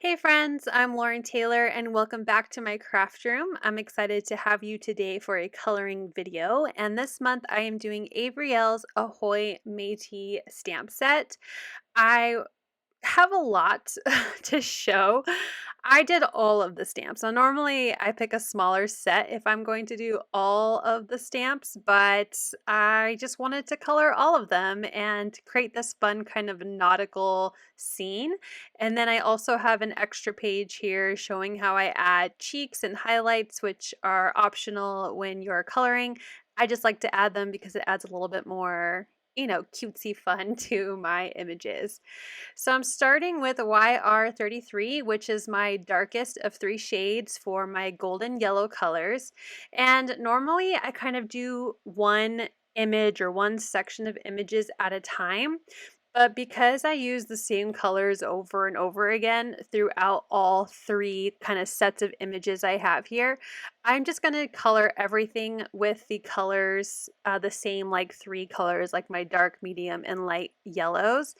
Hey friends, I'm Lauren Taylor and welcome back to my craft room. I'm excited to have you today for a coloring video, and this month I am doing Avery Elle's Ahoy Matey stamp set. I have a lot to show. I did all of the stamps. Now, normally I pick a smaller set if I'm going to do all of the stamps, but I just wanted to color all of them and create this fun kind of nautical scene. And then I also have an extra page here showing how I add cheeks and highlights, which are optional when you're coloring. I just like to add them because it adds a little bit more, cutesy fun to my images. So I'm starting with YR33, which is my darkest of three shades for my golden yellow colors. And normally I kind of do one image or one section of images at a time. But because I use the same colors over and over again throughout all three kind of sets of images I have here, I'm just going to color everything with the colors, the same like three colors, like my dark, medium, and light yellows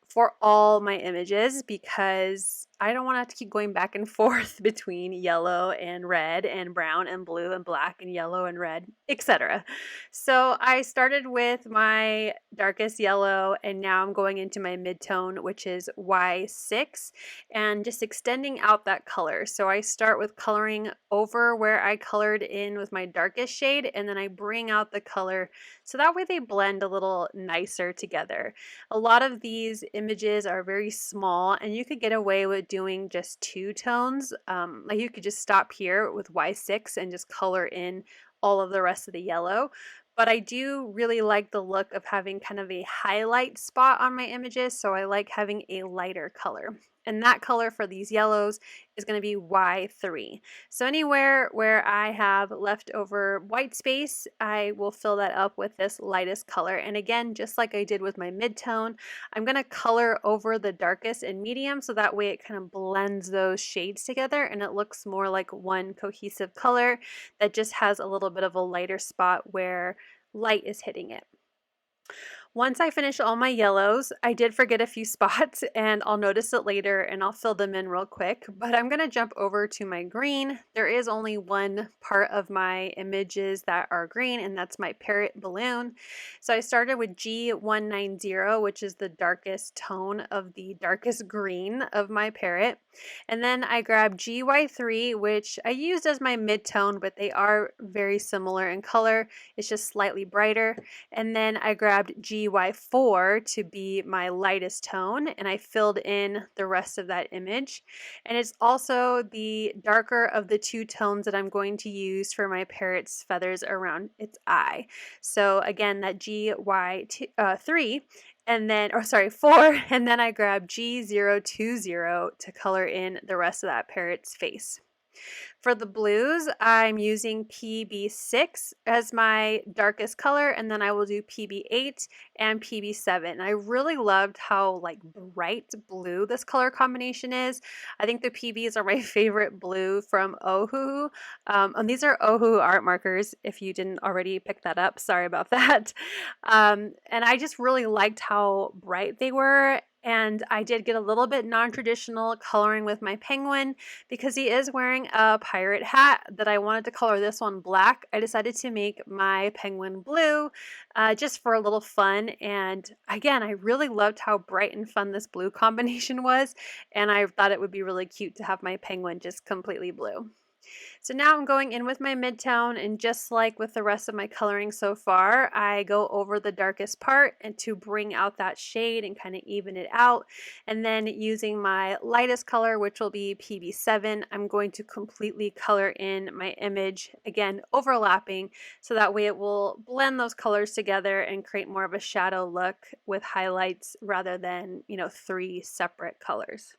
for all my images because I don't want to have to keep going back and forth between yellow and red and brown and blue and black and yellow and red, etc. So I started with my darkest yellow and now I'm going into my midtone, which is Y6, and just extending out that color. So I start with coloring over where I colored in with my darkest shade, and then I bring out the color so that way they blend a little nicer together. A lot of these images are very small and you could get away with doing just two tones. Like you could just stop here with Y6 and just color in all of the rest of the yellow. But I do really like the look of having kind of a highlight spot on my images, so I like having a lighter color. And that color for these yellows is going to be Y3. So anywhere where I have leftover white space, I will fill that up with this lightest color. And again, just like I did with my midtone, I'm going to color over the darkest and medium so that way it kind of blends those shades together and it looks more like one cohesive color that just has a little bit of a lighter spot where light is hitting it. Once I finish all my yellows, I did forget a few spots and I'll notice it later and I'll fill them in real quick, but I'm going to jump over to my green. There is only one part of my images that are green, and that's my parrot balloon. So I started with G190, which is the darkest tone of the darkest green of my parrot. And then I grabbed GY3, which I used as my mid-tone, but they are very similar in color. It's just slightly brighter. And then I grabbed GY4 to be my lightest tone, and I filled in the rest of that image. And it's also the darker of the two tones that I'm going to use for my parrot's feathers around its eye. So again, that GY3 and then, or sorry, 4, and then I grab G020 to color in the rest of that parrot's face. For the blues, I'm using PB6 as my darkest color, and then I will do PB8 and PB7. I really loved how like bright blue this color combination is. I think the PBs are my favorite blue from Ohuhu. And these are Ohuhu Art Markers, if you didn't already pick that up. Sorry about that. And I just really liked how bright they were. And I did get a little bit non-traditional coloring with my penguin because he is wearing a pirate hat that I wanted to color this one black. I decided to make my penguin blue just for a little fun. And again, I really loved how bright and fun this blue combination was. And I thought it would be really cute to have my penguin just completely blue. So now I'm going in with my midtone, and just like with the rest of my coloring so far, I go over the darkest part and to bring out that shade and kind of even it out. And then using my lightest color, which will be PB7, I'm going to completely color in my image, again overlapping, so that way it will blend those colors together and create more of a shadow look with highlights rather than, three separate colors.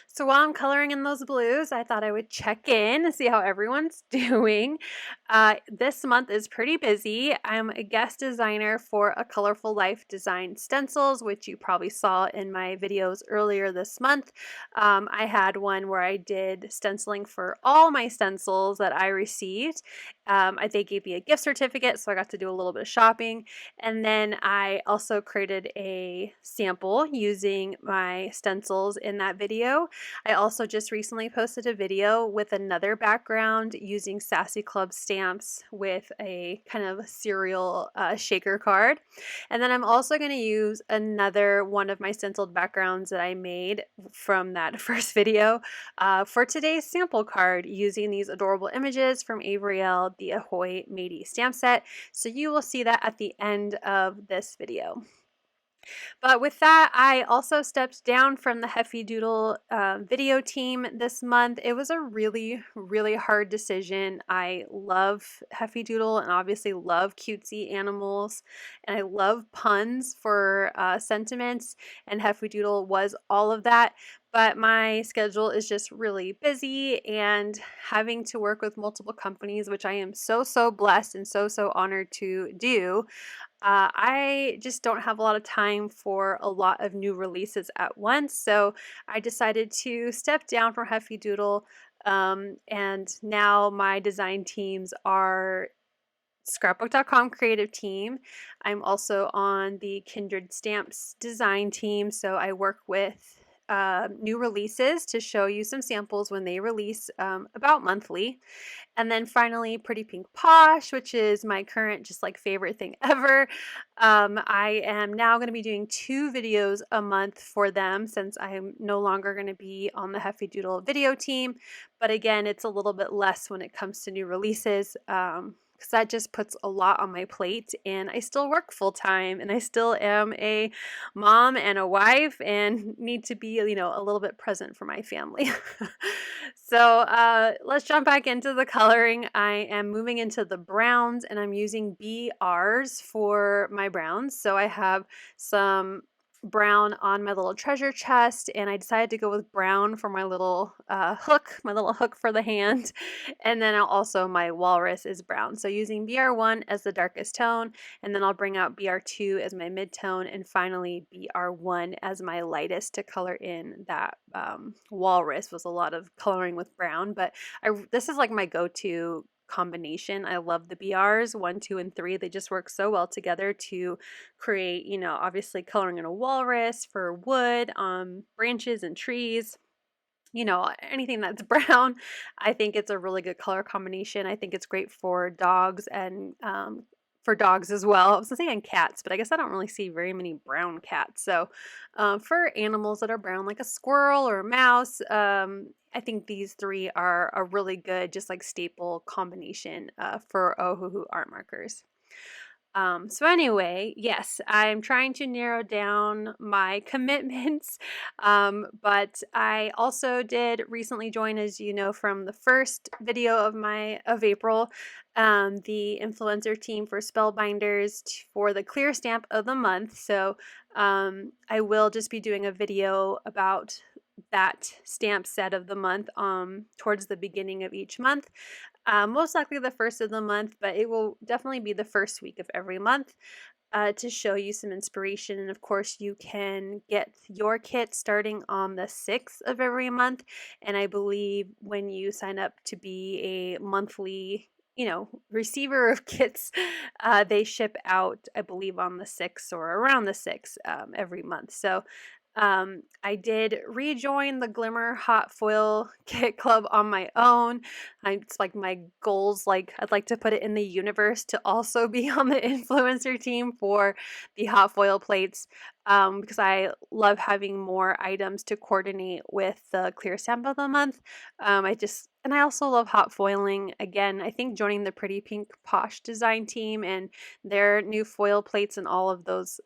So while I'm coloring in those blues, I thought I would check in and see how everyone's doing. This month is pretty busy. I'm a guest designer for A Colorful Life Design Stencils, which you probably saw in my videos earlier this month. I had one where I did stenciling for all my stencils that I received. They gave me a gift certificate, so I got to do a little bit of shopping. And then I also created a sample using my stencils in that video. I also just recently posted a video with another background using Sassy Club stamps with a kind of cereal shaker card. And then I'm also going to use another one of my stenciled backgrounds that I made from that first video for today's sample card using these adorable images from Avery Elle, the Ahoy Matey stamp set. So you will see that at the end of this video. But with that, I also stepped down from the Heffy Doodle video team this month. It was a really, really hard decision. I love Heffy Doodle and obviously love cutesy animals, and I love puns for sentiments, and Heffy Doodle was all of that. But my schedule is just really busy, and having to work with multiple companies, which I am so, so blessed and so, so honored to do. I just don't have a lot of time for a lot of new releases at once, so I decided to step down from Heffy Doodle, and now my design teams are Scrapbook.com creative team. I'm also on the Kindred Stamps design team, so I work with new releases to show you some samples when they release about monthly. And then finally, Pretty Pink Posh, which is my current just like favorite thing ever. I am now going to be doing 2 videos a month for them since I'm no longer going to be on the Heffy Doodle video team. But again, it's a little bit less when it comes to new releases. Because that just puts a lot on my plate, and I still work full time, and I still am a mom and a wife and need to be, you know, a little bit present for my family. So let's jump back into the coloring. I am moving into the browns, and I'm using BRs for my browns. So I have some brown on my little treasure chest, and I decided to go with brown for my little hook for the hand. And then also my walrus is brown. So using BR1 as the darkest tone, and then I'll bring out BR2 as my mid-tone, and finally BR1 as my lightest to color in that walrus. Was a lot of coloring with brown, but this is like my go-to combination. I love the BRs 1, 2, and 3. They just work so well together to create, you know, obviously coloring in a walrus for wood, branches and trees, you know, anything that's brown. I think it's a really good color combination. I think it's great for dogs and for dogs as well. I was saying cats, but I guess I don't really see very many brown cats. So for animals that are brown, like a squirrel or a mouse, I think these 3 are a really good, just like staple combination for Ohuhu Art Markers. So anyway, yes, I'm trying to narrow down my commitments, but I also did recently join, as you know, from the first video of April, the influencer team for Spellbinders for the clear stamp of the month. So I will just be doing a video about that stamp set of the month towards the beginning of each month. Most likely the first of the month, but it will definitely be the first week of every month to show you some inspiration. And of course, you can get your kit starting on the 6th of every month. And I believe when you sign up to be a monthly, you know, receiver of kits, they ship out, I believe, on the 6th or around the 6th every month. So I did rejoin the Glimmer Hot Foil Kit Club on my own. It's like my goals, like I'd like to put it in the universe to also be on the influencer team for the hot foil plates, because I love having more items to coordinate with the clear stamp of the month. And I also love hot foiling. Again, I think joining the Pretty Pink Posh design team and their new foil plates and all of those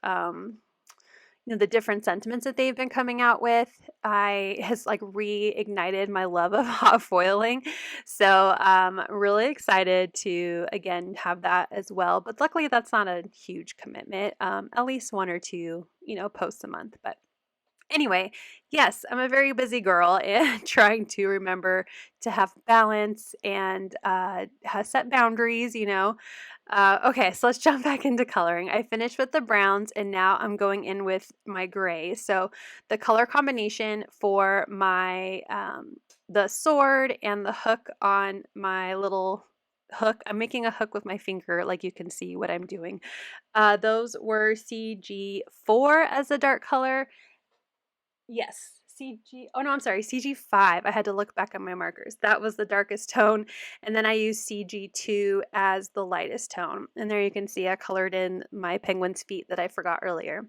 you know, the different sentiments that they've been coming out with, has like reignited my love of hot foiling. So really excited to again have that as well. But luckily that's not a huge commitment. At least 1 or 2, you know, posts a month. But anyway, yes, I'm a very busy girl and trying to remember to have balance and set boundaries, you know. Okay, so let's jump back into coloring. I finished with the browns and now I'm going in with my gray. So the color combination for my the sword and the hook on my little hook. I'm making a hook with my finger, like you can see what I'm doing. Those were CG4 as a dark color. Yes, oh no, I'm sorry, CG5. I had to look back at my markers. That was the darkest tone. And then I used CG2 as the lightest tone. And there you can see I colored in my penguin's feet that I forgot earlier.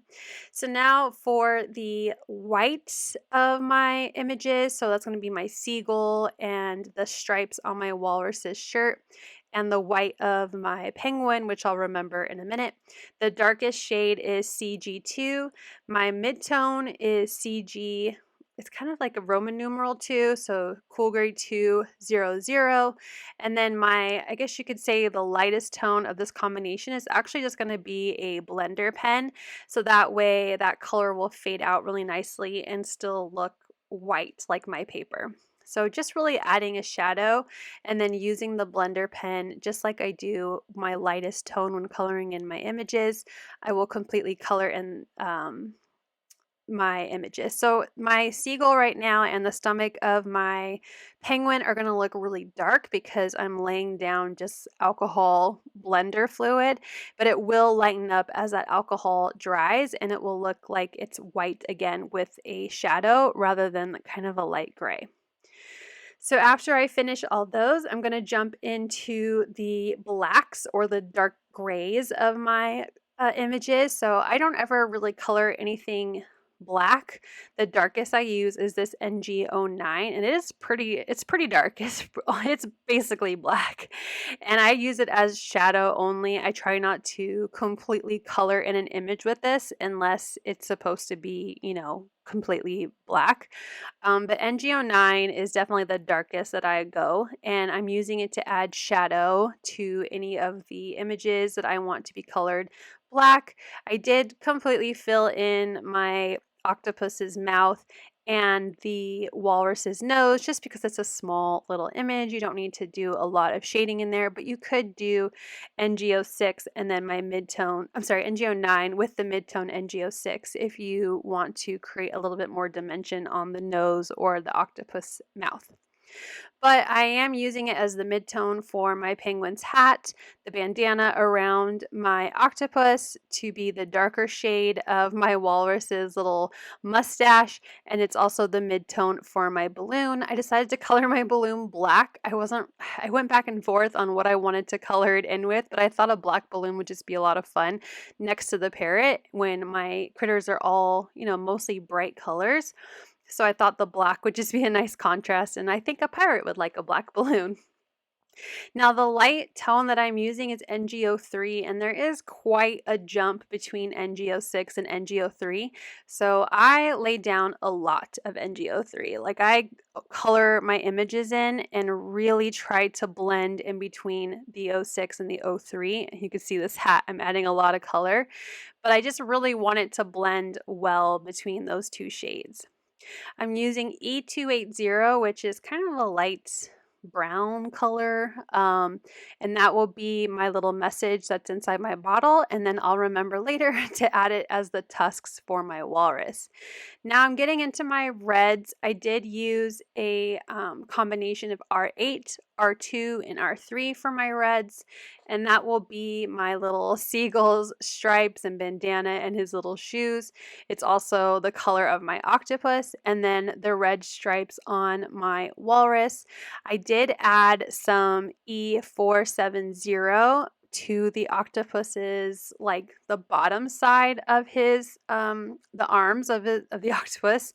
So now for the white of my images, so that's going to be my seagull and the stripes on my walrus's shirt and the white of my penguin, which I'll remember in a minute. The darkest shade is CG2. My midtone is CG, it's kind of like a Roman numeral 2, so cool grade 200. And then I guess you could say the lightest tone of this combination is actually just going to be a blender pen. So that way that color will fade out really nicely and still look white like my paper. So just really adding a shadow and then using the blender pen just like I do my lightest tone when coloring in my images. I will completely color in my images. So my seagull right now and the stomach of my penguin are going to look really dark because I'm laying down just alcohol blender fluid, but it will lighten up as that alcohol dries and it will look like it's white again with a shadow rather than kind of a light gray. So after I finish all those, I'm going to jump into the blacks or the dark grays of my images. So I don't ever really color anything black. The darkest I use is this NG09 and it's pretty dark. It's basically black. And I use it as shadow only. I try not to completely color in an image with this unless it's supposed to be, completely black. But NG09 is definitely the darkest that I go, and I'm using it to add shadow to any of the images that I want to be colored black. I did completely fill in my octopus's mouth and the walrus's nose just because it's a small little image. You don't need to do a lot of shading in there, but you could do NG06 and then my midtone, I'm sorry, NG09 with the midtone NG06 if you want to create a little bit more dimension on the nose or the octopus mouth. But I am using it as the midtone for my penguin's hat, the bandana around my octopus to be the darker shade of my walrus's little mustache, and it's also the midtone for my balloon. I decided to color my balloon black. I went back and forth on what I wanted to color it in with, but I thought a black balloon would just be a lot of fun next to the parrot when my critters are all, mostly bright colors. So I thought the black would just be a nice contrast, and I think a pirate would like a black balloon. Now the light tone that I'm using is NG03, and there is quite a jump between NG06 and NG03. So I laid down a lot of NG03. Like I color my images in and really try to blend in between the 06 and the 03. You can see this hat, I'm adding a lot of color, but I just really want it to blend well between those two shades. I'm using E280, which is kind of a light brown color, and that will be my little message that's inside my bottle, and then I'll remember later to add it as the tusks for my walrus. Now I'm getting into my reds. I did use a combination of R8, R2, and R3 for my reds, and that will be my little seagull's stripes and bandana and his little shoes. It's also the color of my octopus, and then the red stripes on my walrus. I did add some E470 to the octopus's, like the bottom side of his the arms of the octopus,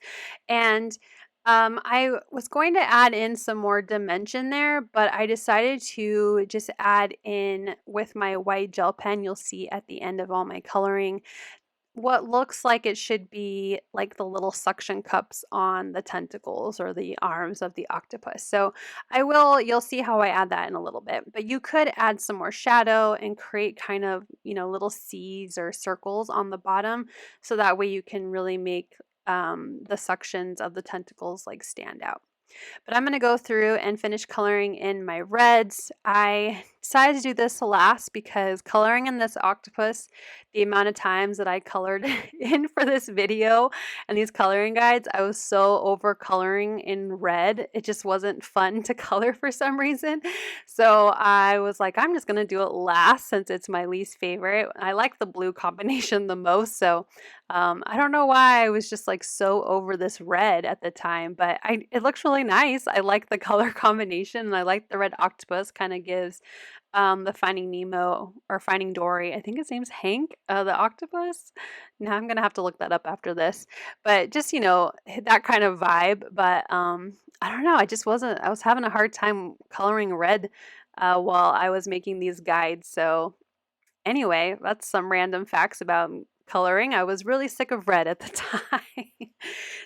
and I was going to add in some more dimension there, but I decided to just add in with my white gel pen. You'll see at the end of all my coloring what looks like it should be like the little suction cups on the tentacles or the arms of the octopus. So you'll see how I add that in a little bit, but you could add some more shadow and create kind of, little C's or circles on the bottom. So that way you can really make the suctions of the tentacles like stand out. But I'm going to go through and finish coloring in my reds. I decided to do this last because coloring in this octopus, the amount of times that I colored in for this video and these coloring guides, I was so over coloring in red. It just wasn't fun to color for some reason. So I was like, I'm just going to do it last since it's my least favorite. I like the blue combination the most. So I don't know why I was just like so over this red at the time, but it looks really nice. I like the color combination and I like the red octopus. Kind of gives the Finding Nemo or Finding Dory, I think his name's Hank, the octopus. Now I'm gonna have to look that up after this, but just, that kind of vibe. But I don't know, I was having a hard time coloring red while I was making these guides. So anyway, that's some random facts about coloring. I was really sick of red at the time.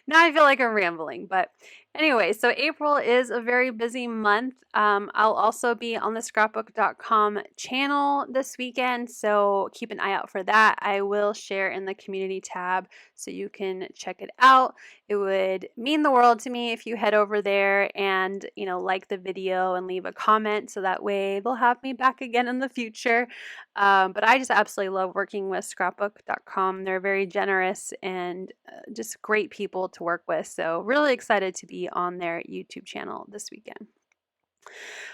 Now I feel like I'm rambling, but anyway, so April is a very busy month. I'll also be on the scrapbook.com channel this weekend, so keep an eye out for that. I will share in the community tab so you can check it out. It would mean the world to me if you head over there and, like the video and leave a comment so that way they'll have me back again in the future. But I just absolutely love working with scrapbook.com. They're very generous and just great people to work with. So really excited to be on their YouTube channel this weekend.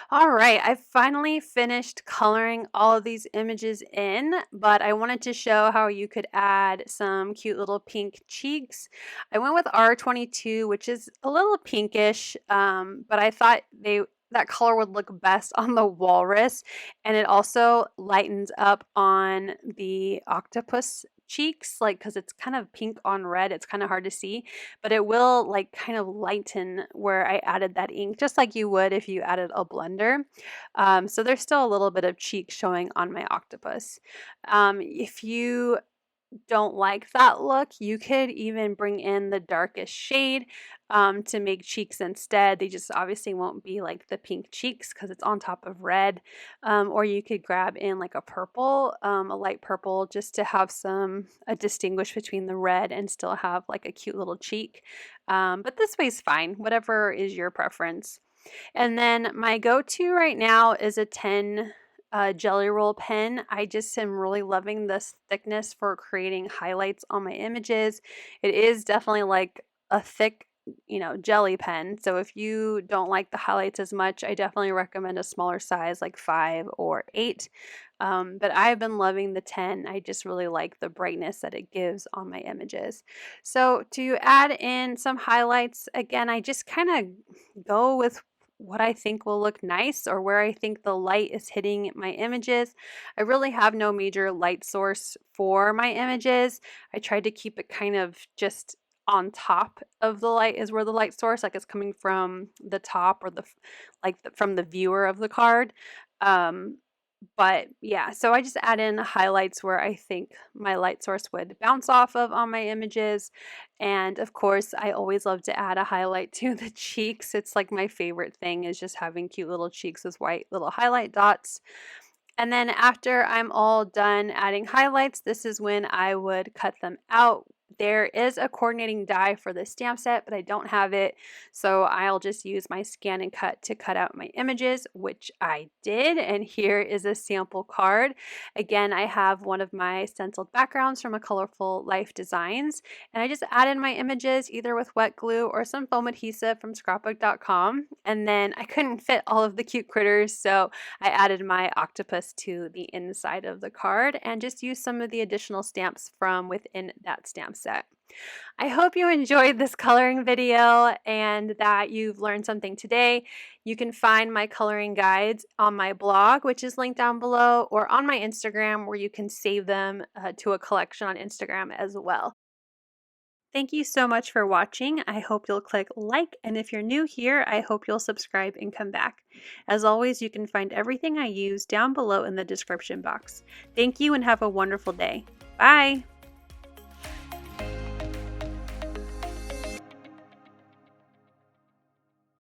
All right, I finally finished coloring all of these images in, but I wanted to show how you could add some cute little pink cheeks. I went with R22, which is a little pinkish, but I thought that color would look best on the walrus, and it also lightens up on the octopus cheeks, like, because it's kind of pink on red, it's kind of hard to see, but it will like kind of lighten where I added that ink, just like you would if you added a blender. So there's still a little bit of cheek showing on my octopus. If you don't like that look, you could even bring in the darkest shade to make cheeks instead. They just obviously won't be like the pink cheeks because it's on top of red. Or you could grab in like a purple, a light purple, just to have a distinguish between the red and still have like a cute little cheek. But this way's fine, whatever is your preference. And then my go-to right now is a 10 Jelly Roll pen. I just am really loving this thickness for creating highlights on my images. It is definitely like a thick, jelly pen. So if you don't like the highlights as much, I definitely recommend a smaller size like 5 or 8. But I've been loving the 10. I just really like the brightness that it gives on my images. So to add in some highlights, again, I just kind of go with what I think will look nice or where I think the light is hitting my images. I really have no major light source for my images. I tried to keep it kind of just on top of the light is where the light source, like it's coming from the top or from the viewer of the card. But yeah, so I just add in highlights where I think my light source would bounce off of on my images. And of course, I always love to add a highlight to the cheeks. It's like my favorite thing is just having cute little cheeks with white little highlight dots. And then after I'm all done adding highlights, this is when I would cut them out. There is a coordinating die for the stamp set, but I don't have it, so I'll just use my scan and cut to cut out my images, which I did, and here is a sample card. Again, I have one of my stenciled backgrounds from a Colorful Life Designs, and I just added my images either with wet glue or some foam adhesive from scrapbook.com, and then I couldn't fit all of the cute critters, so I added my octopus to the inside of the card and just used some of the additional stamps from within that stamp set. I hope you enjoyed this coloring video and that you've learned something today. You can find my coloring guides on my blog, which is linked down below, or on my Instagram, where you can save them to a collection on Instagram as well. Thank you so much for watching. I hope you'll click like, and if you're new here, I hope you'll subscribe and come back. As always, you can find everything I use down below in the description box. Thank you and have a wonderful day. Bye!